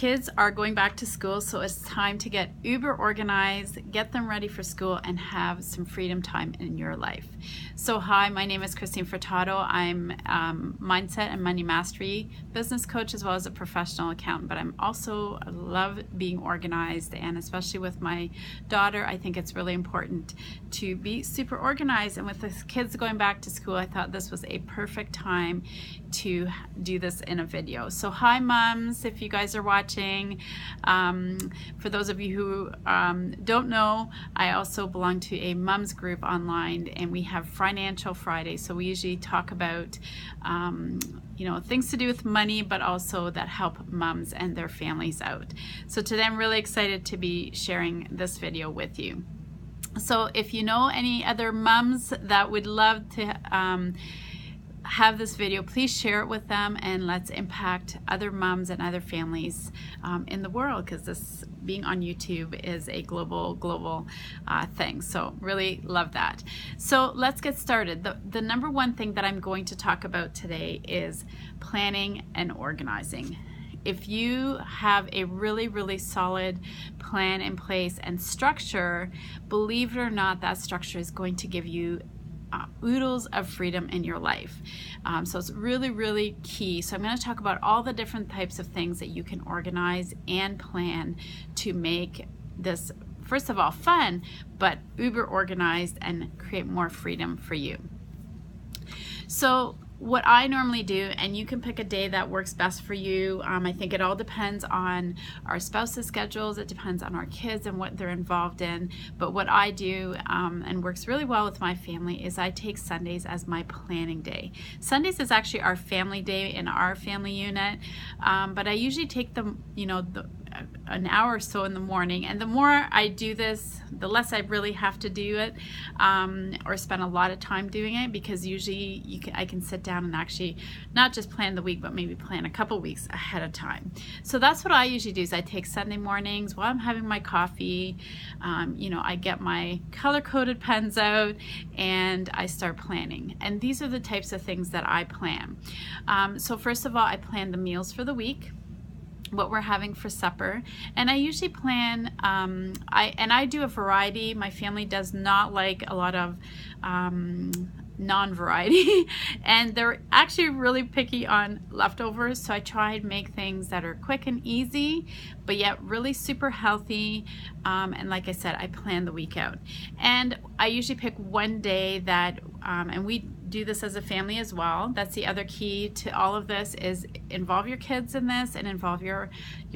Kids are going back to school, so it's time to get uber organized, get them ready for school, and have some freedom time in your life. So hi, my name is Christine Furtado. I'm mindset and money mastery business coach as well as a professional accountant, but I'm also love being organized, and especially with my daughter, I think it's really important to be super organized. And with the kids going back to school, I thought this was a perfect time to do this in a video. So hi moms, if you guys are watching. For those of you who don't know, I also belong to a moms group online, and we have Fri-nancial Friday. So we usually talk about things to do with money, but also that help moms and their families out. So today I'm really excited to be sharing this video with you. So if you know any other moms that would love to have this video, please share it with them, and let's impact other moms and other families in the world, because this being on YouTube is a global thing. So really love that. So let's get started. The number one thing that I'm going to talk about today is planning and organizing. If you have a really solid plan in place and structure, believe it or not, that structure is going to give you oodles of freedom in your life. So it's really key. So I'm going to talk about all the different types of things that you can organize and plan to make this, first of all, fun, but uber organized and create more freedom for you. So what I normally do, and you can pick a day that works best for you. I think it all depends on our spouse's schedules. It depends on our kids and what they're involved in. But what I do, and works really well with my family, is I take Sundays as my planning day. Sundays is actually our family day in our family unit, but I usually take them, an hour or so in the morning, and the more I do this, the less I really have to do it or spend a lot of time doing it, because usually I can sit down and actually not just plan the week, but maybe plan a couple weeks ahead of time. So that's what I usually do, is I take Sunday mornings while I'm having my coffee, I get my color-coded pens out and I start planning. And these are the types of things that I plan. So first of all, I plan the meals for the week, what we're having for supper, and I usually plan, I do a variety. My family does not like a lot of non-variety and they're actually really picky on leftovers, so I try and make things that are quick and easy but yet really super healthy, and like I said, I plan the week out. And I usually pick one day that and we do this as a family as well. That's the other key to all of this, is involve your kids in this and involve your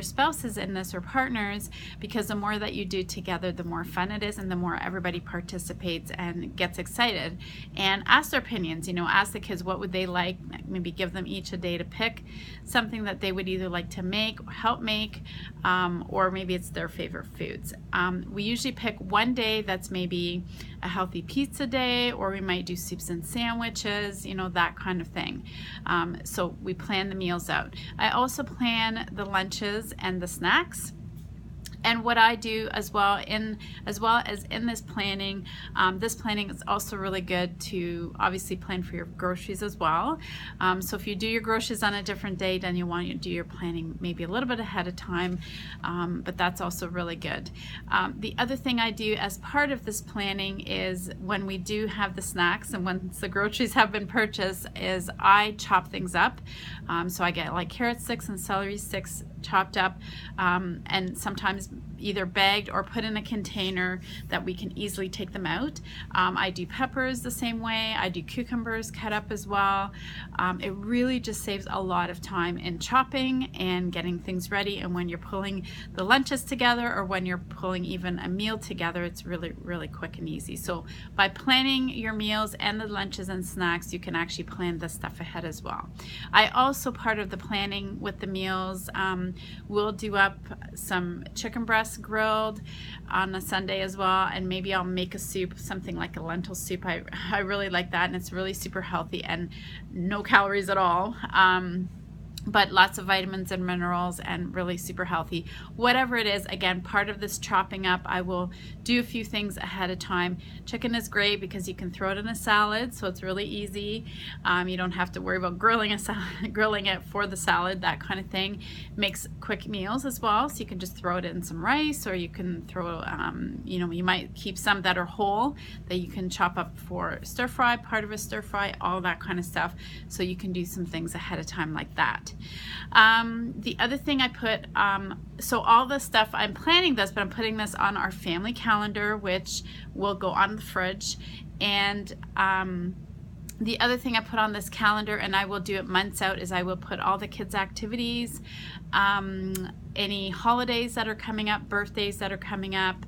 spouses in this, or partners, because the more that you do together, the more fun it is and the more everybody participates and gets excited. And ask their opinions, ask the kids what would they like, maybe give them each a day to pick something that they would either like to make or help make, or maybe it's their favorite foods. We usually pick one day that's maybe a healthy pizza day, or we might do soups and sandwiches, that kind of thing. So we plan the meals out. I also plan the lunches and the snacks. And what I do as well as in this planning is also really good to obviously plan for your groceries as well. So if you do your groceries on a different day, then you want to do your planning maybe a little bit ahead of time, but that's also really good. The other thing I do as part of this planning is, when we do have the snacks and once the groceries have been purchased, is I chop things up. So I get like carrot sticks and celery sticks chopped up, and sometimes either bagged or put in a container that we can easily take them out. I do peppers the same way. I do cucumbers cut up as well. It really just saves a lot of time in chopping and getting things ready, and when you're pulling the lunches together or when you're pulling even a meal together, it's really quick and easy. So by planning your meals and the lunches and snacks, you can actually plan this stuff ahead as well. I also, part of the planning with the meals, we'll do up some chicken breasts grilled on a Sunday as well, and maybe I'll make a soup, something like a lentil soup. I really like that, and it's really super healthy and no calories at all. but lots of vitamins and minerals and really super healthy. Whatever it is, again, part of this chopping up, I will do a few things ahead of time. Chicken is great because you can throw it in a salad, so it's really easy. You don't have to worry about grilling it for the salad, that kind of thing. Makes quick meals as well, so you can just throw it in some rice, or you can throw, you might keep some that are whole that you can chop up for stir fry, part of a stir fry, all that kind of stuff. So you can do some things ahead of time like that. The other thing I put, so all this stuff, I'm planning this, but I'm putting this on our family calendar, which will go on the fridge. And the other thing I put on this calendar, and I will do it months out, is I will put all the kids' activities, any holidays that are coming up, birthdays that are coming up,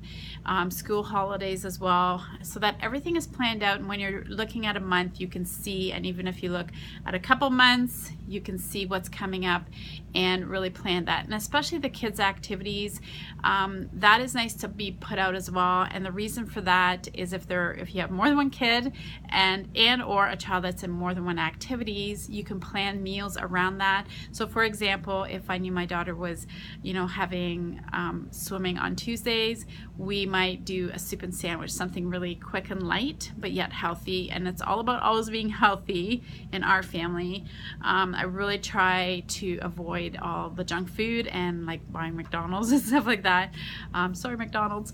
school holidays as well, so that everything is planned out. And when you're looking at a month, you can see, and even if you look at a couple months, you can see what's coming up and really plan that. And especially the kids' activities, that is nice to be put out as well. And the reason for that is if you have more than one kid and or a child that's in more than one activities, you can plan meals around that. So for example, if I knew my daughter was having swimming on Tuesdays, we might do a soup and sandwich, something really quick and light but yet healthy. And it's all about always being healthy in our family. I really try to avoid all the junk food and like buying McDonald's and stuff like that. Sorry, McDonald's.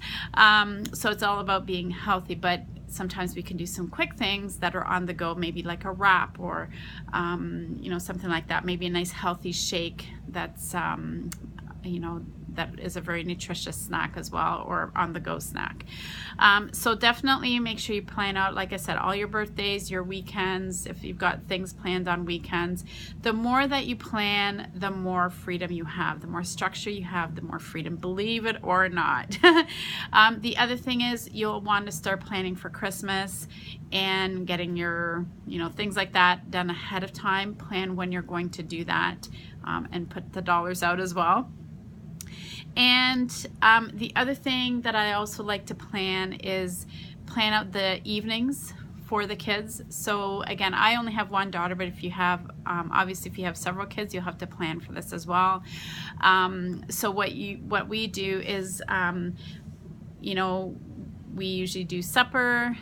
So it's all about being healthy, but sometimes we can do some quick things that are on the go, maybe like a wrap or something like that, maybe a nice healthy shake that's that is a very nutritious snack as well, or on the go snack. So definitely make sure you plan out, like I said, all your birthdays, your weekends, if you've got things planned on weekends. The more that you plan, the more freedom you have, the more structure you have, the more freedom, believe it or not. The other thing is you'll want to start planning for Christmas and getting your things like that done ahead of time. Plan when you're going to do that, and put the dollars out as well. And the other thing that I also like to plan is plan out the evenings for the kids. So again, I only have one daughter, but if you have, obviously if you have several kids, you'll have to plan for this as well. So what we do is, we usually do supper,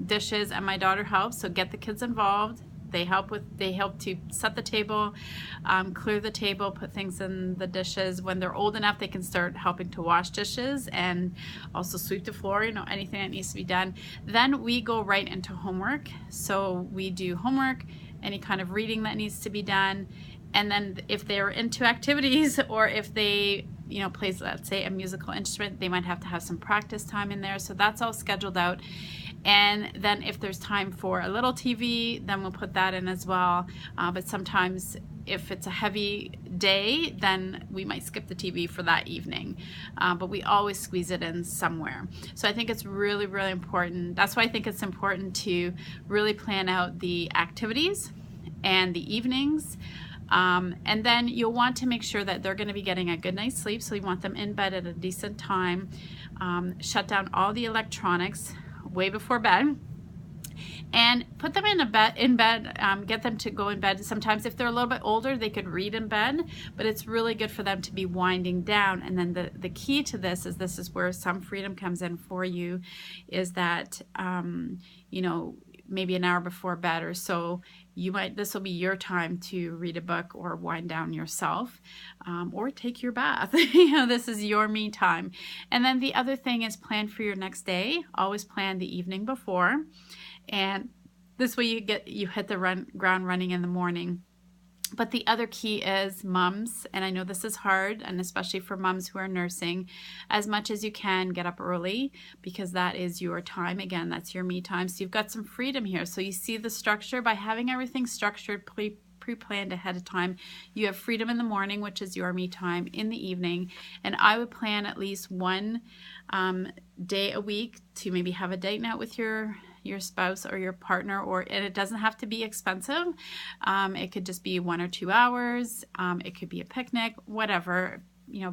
dishes, and my daughter helps, so get the kids involved. They help to set the table, clear the table, put things in the dishes. When they're old enough, they can start helping to wash dishes and also sweep the floor, anything that needs to be done. Then we go right into homework. So we do homework, any kind of reading that needs to be done. And then if they're into activities, or if they plays, let's say, a musical instrument, they might have to have some practice time in there. So that's all scheduled out. And then if there's time for a little TV, then we'll put that in as well. But sometimes if it's a heavy day, then we might skip the TV for that evening. But we always squeeze it in somewhere. So I think it's really, really important. That's why I think it's important to really plan out the activities and the evenings. And then you'll want to make sure that they're going to be getting a good night's sleep. So you want them in bed at a decent time. Shut down all the electronics way before bed, and put them in bed, get them to go in bed. Sometimes if they're a little bit older, they could read in bed, but it's really good for them to be winding down. And then the key to this is where some freedom comes in for you, is that maybe an hour before bed or so, this will be your time to read a book or wind down yourself, or take your bath. This is your me time. And then the other thing is plan for your next day. Always plan the evening before, and this way you hit the ground running in the morning. But the other key is moms, and I know this is hard, and especially for moms who are nursing, as much as you can, get up early, because that is your time. Again, that's your me time. So you've got some freedom here. So you see the structure by having everything structured, pre-planned ahead of time. You have freedom in the morning, which is your me time, in the evening. And I would plan at least one day a week to maybe have a date night with your spouse or your partner, and it doesn't have to be expensive. It could just be 1 or 2 hours. It could be a picnic, whatever.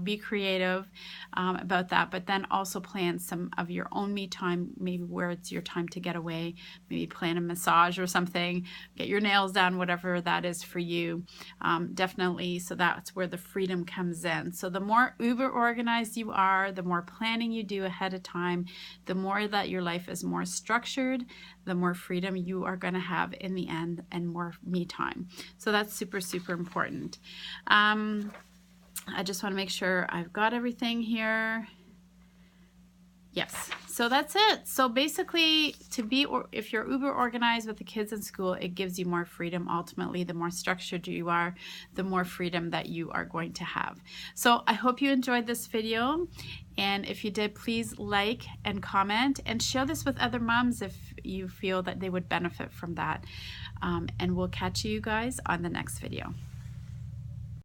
be creative about that, but then also plan some of your own me time, maybe where it's your time to get away, maybe plan a massage or something, get your nails done, whatever that is for you. Definitely, so that's where the freedom comes in. So the more uber organized you are, the more planning you do ahead of time, the more that your life is more structured, the more freedom you are going to have in the end, and more me time. So that's super, super important. I just want to make sure I've got everything here. Yes, so that's it. So basically, if you're uber organized with the kids in school, it gives you more freedom. Ultimately, the more structured you are, the more freedom that you are going to have. So I hope you enjoyed this video, and if you did, please like and comment and share this with other moms if you feel that they would benefit from that. And we'll catch you guys on the next video.